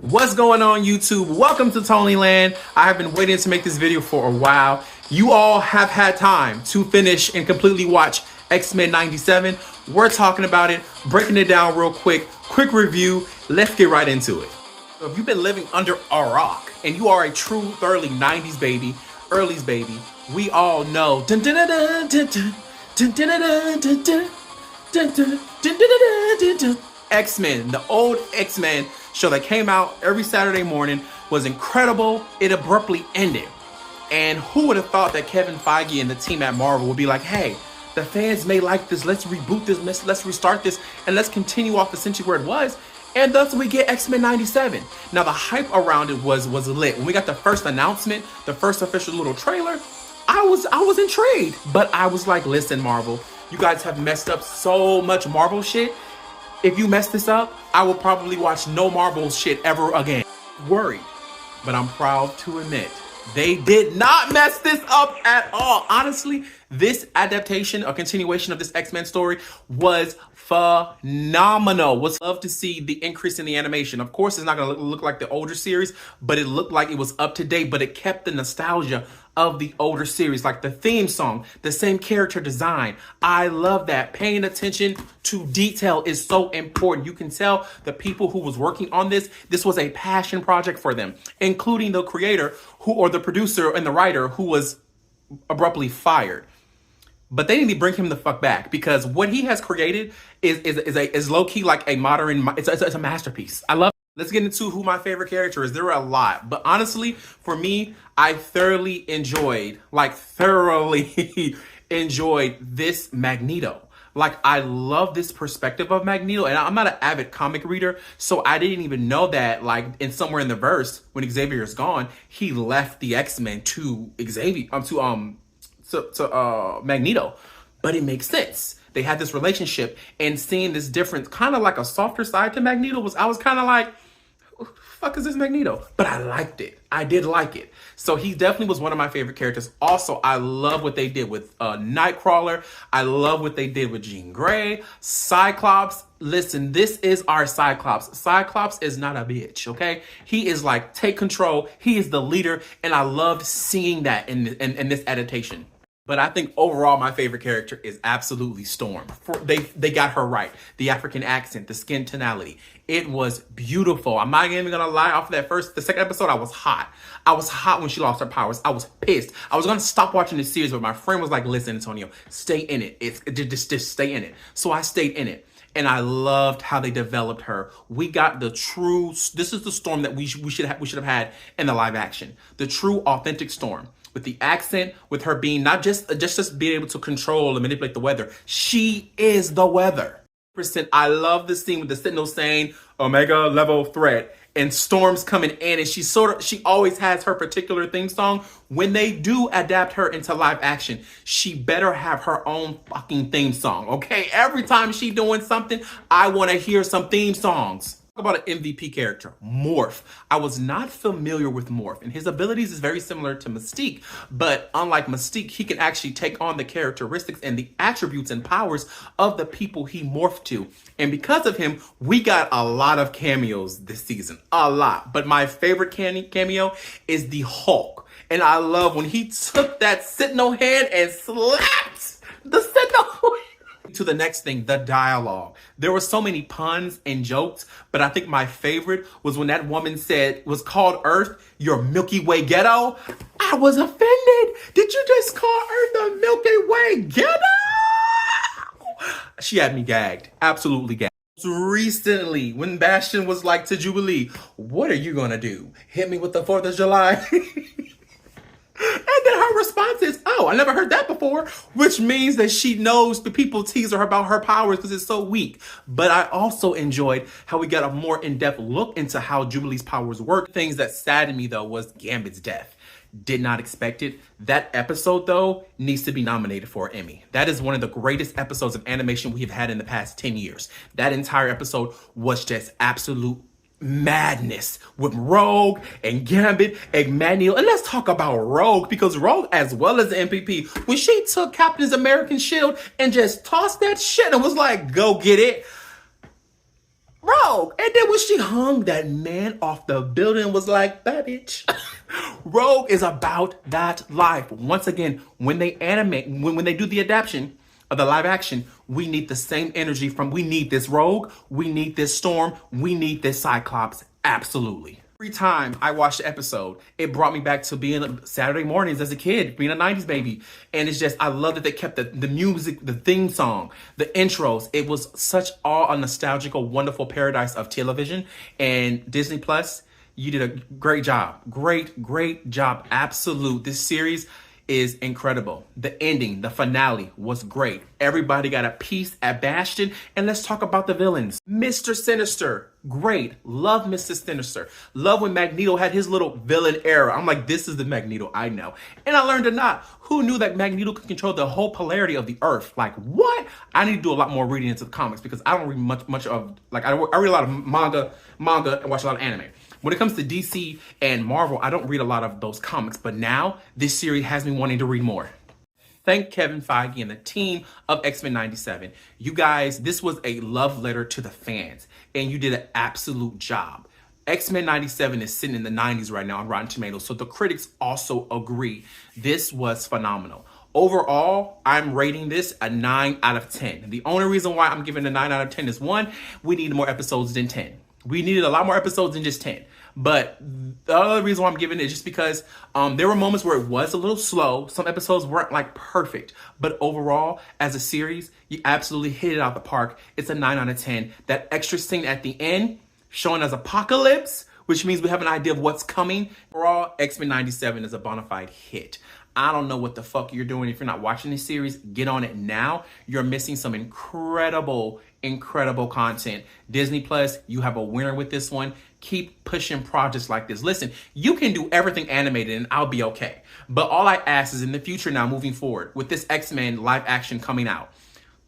What's going on, YouTube? Welcome to Tonyland. I have been waiting to make this video for a while. You all have had time to finish and completely watch Xmen 97. We're talking about it, breaking it down real quick review. Let's get right into it. So if you've been living under a rock and you are a true thoroughly 90s baby, early's baby, we all know Xmen, the old Xmen show that came out every Saturday morning, was incredible. It abruptly ended. And who would have thought that Kevin Feige and the team at Marvel would be like, hey, the fans may like this, let's reboot this, let's restart this, and let's continue off essentially where it was. And thus we get Xmen 97. Now the hype around it was lit. When we got the first announcement, the first official little trailer, I was intrigued. But I was like, listen, Marvel, you guys have messed up so much Marvel shit. If you mess this up, I will probably watch no Marvel shit ever again. Worried, but I'm proud to admit they did not mess this up at all. Honestly, this adaptation or continuation of this X-Men story was phenomenal. Was love to see the increase in the animation. Of course, it's not going to look like the older series, but it looked like it was up to date, but it kept the nostalgia of the older series, like the theme song, the same character design. I love that. Paying attention to detail is so important. You can tell the people who was working on this was a passion project for them, including the creator or the producer and the writer who was abruptly fired. But they need to bring him the fuck back, because what he has created is low key like a modern. It's a masterpiece. I love it. Let's get into who my favorite character is. There are a lot, but honestly, for me, I thoroughly enjoyed this Magneto. Like, I love this perspective of Magneto, and I'm not an avid comic reader, so I didn't even know that, like, in somewhere in the verse, when Xavier is gone, he left the X-Men to Magneto. But it makes sense. They had this relationship, and seeing this difference, kind of like a softer side to Magneto, I was kind of like, who the fuck is this Magneto? But I liked it. I did like it. So he definitely was one of my favorite characters. Also, I love what they did with Nightcrawler. I love what they did with Jean Grey, Cyclops. Listen, this is our Cyclops. Cyclops is not a bitch, okay? He is like, take control. He is the leader, and I loved seeing that in this adaptation. But I think overall, my favorite character is absolutely Storm. They got her right. The African accent, the skin tonality. It was beautiful. I'm not even gonna lie, off of the second episode, I was hot. I was hot when she lost her powers. I was pissed. I was gonna stop watching the series, but my friend was like, listen, Antonio, stay in it. Just stay in it. So I stayed in it. And I loved how they developed her. We got the true, this is the Storm that we should have had in the live action. The true, authentic Storm. With the accent, with her being not just being able to control and manipulate the weather. She is the weather. I love the scene with the Sentinel saying Omega level threat, and Storm's coming in, and she always has her particular theme song. When they do adapt her into live action, she better have her own fucking theme song, okay? Every time she doing something, I want to hear some theme songs. About an MVP character, Morph. I was not familiar with Morph, and his abilities is very similar to Mystique, but unlike Mystique, he can actually take on the characteristics and the attributes and powers of the people he morphed to. And because of him, we got a lot of cameos this season, a lot. But my favorite cameo is the Hulk. And I love when he took that Sentinel hand and slapped the Sentinel. To the next thing, the dialogue. There were so many puns and jokes, but I think my favorite was when that woman said, was called Earth your Milky Way ghetto. I was offended. Did you just call Earth the Milky Way ghetto? She had me gagged, absolutely gagged. Recently, when Bastion was like to Jubilee, what are you gonna do? Hit me with the 4th of July? And then her response is, oh, I never heard that before, which means that she knows the people tease her about her powers because it's so weak. But I also enjoyed how we got a more in-depth look into how Jubilee's powers work. Things that saddened me, though, was Gambit's death. Did not expect it. That episode, though, needs to be nominated for an Emmy. That is one of the greatest episodes of animation we have had in the past 10 years. That entire episode was just absolute madness with Rogue and Gambit and Magneto. And let's talk about Rogue, because Rogue, as well as the MVP, when she took Captain's American shield and just tossed that shit and was like, go get it. Rogue. And then when she hung that man off the building and was like, that bitch. Rogue is about that life. Once again, when they animate, when they do the adaptation of the live action, we need the same energy we need this Rogue, we need this Storm, we need this Cyclops. Absolutely. Every time I watched the episode, it brought me back to being Saturday mornings as a kid, being a 90s baby. And it's just, I love that they kept the music, the theme song, the intros. It was such a nostalgical, wonderful paradise of television. And Disney Plus, you did a great job. Great job. Absolute. This series is incredible. The ending, the finale was great. Everybody got a piece at Bastion. And let's talk about the villains. Mr. Sinister, great. Love Mr. Sinister. Love when Magneto had his little villain era. I'm like, this is the Magneto I know. And I learned a lot. Who knew that Magneto could control the whole polarity of the Earth? Like, what? I need to do a lot more reading into the comics because I don't read much of, like, I read a lot of manga and watch a lot of anime. When it comes to DC and Marvel, I don't read a lot of those comics, but now this series has me wanting to read more. Thank Kevin Feige and the team of Xmen 97. You guys, this was a love letter to the fans, and you did an absolute job. Xmen 97 is sitting in the 90s right now on Rotten Tomatoes, so the critics also agree. This was phenomenal. Overall, I'm rating this a 9 out of 10. The only reason why I'm giving a 9 out of 10 is, one, we needed more episodes than 10. We needed a lot more episodes than just 10. But the other reason why I'm giving it is just because there were moments where it was a little slow. Some episodes weren't like perfect. But overall, as a series, you absolutely hit it out the park. It's a 9 out of 10. That extra scene at the end showing us Apocalypse, which means we have an idea of what's coming. Overall, Xmen 97 is a bona fide hit. I don't know what the fuck you're doing if you're not watching this series. Get on it now. You're missing some incredible content. Disney Plus, you have a winner with this one. Keep pushing projects like this. Listen, you can do everything animated and I'll be okay. But all I ask is in the future now, moving forward, with this X-Men live action coming out,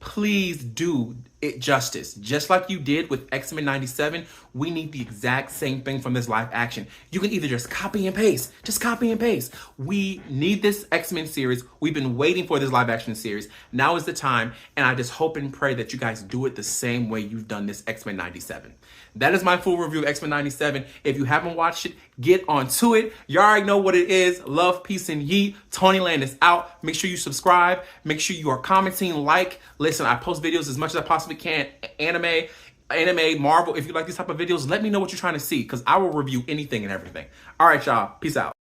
please do it justice. Just like you did with Xmen 97, we need the exact same thing from this live action. You can either just copy and paste. Just copy and paste. We need this X-Men series. We've been waiting for this live action series. Now is the time, and I just hope and pray that you guys do it the same way you've done this Xmen 97. That is my full review of Xmen 97. If you haven't watched it, get onto it. You already know what it is. Love, peace, and yeet. Tonyland is out. Make sure you subscribe. Make sure you are commenting, like. Listen, I post videos as much as I possibly can. Anime, Marvel. If you like these type of videos, let me know what you're trying to see because I will review anything and everything. All right, y'all. Peace out.